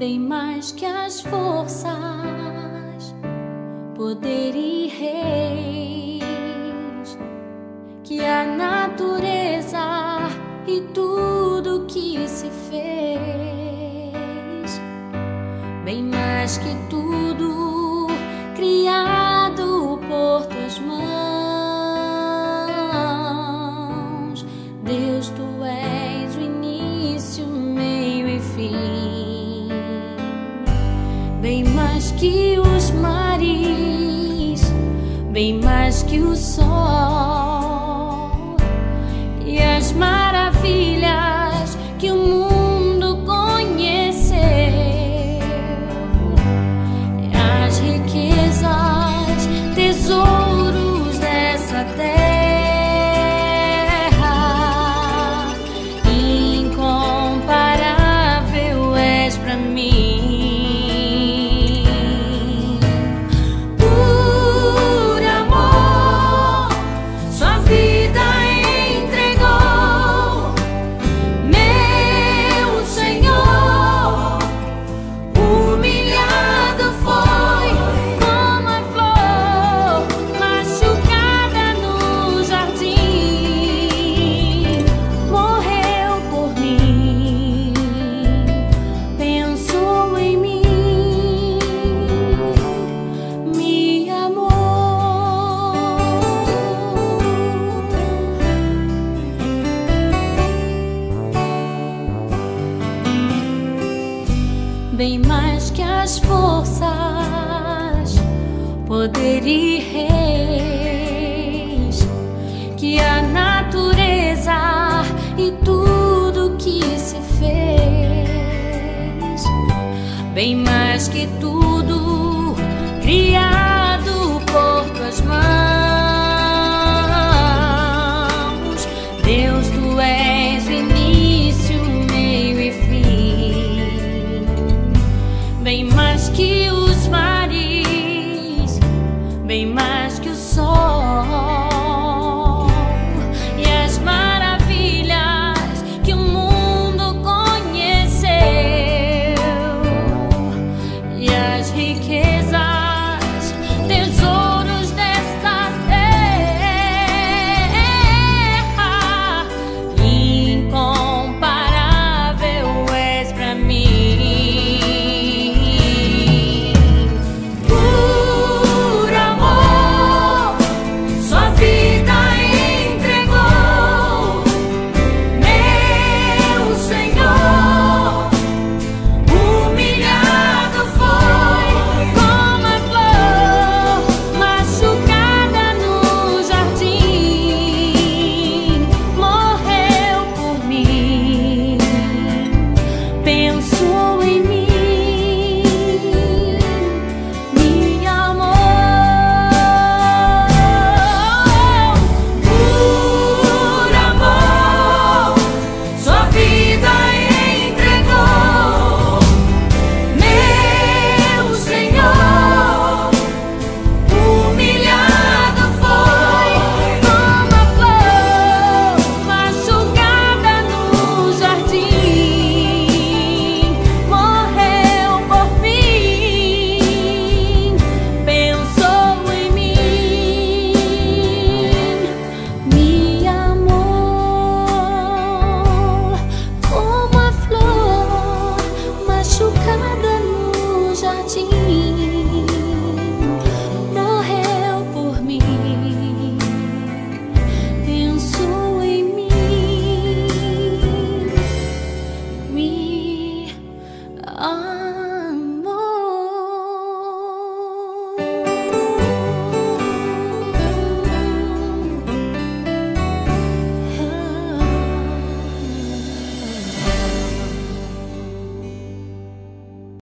bem mais que as forças, poder e reis, que a natureza e tudo que se fez, bem mais que tudo criado por tuas mãos. Deus, tu és o início, meio e fim, bem mais que os mares, bem mais que o sol e as maravilhas que o mundo conheceu, as riquezas, tesouros dessa terra, incomparável és pra mim. Bem mais que as forças, poder e reis, que a natureza e tudo que se fez, bem mais que tudo criado por tuas mãos. Deus, tu és o início, meio e fim, bem mais que os mares, bem mais que o sol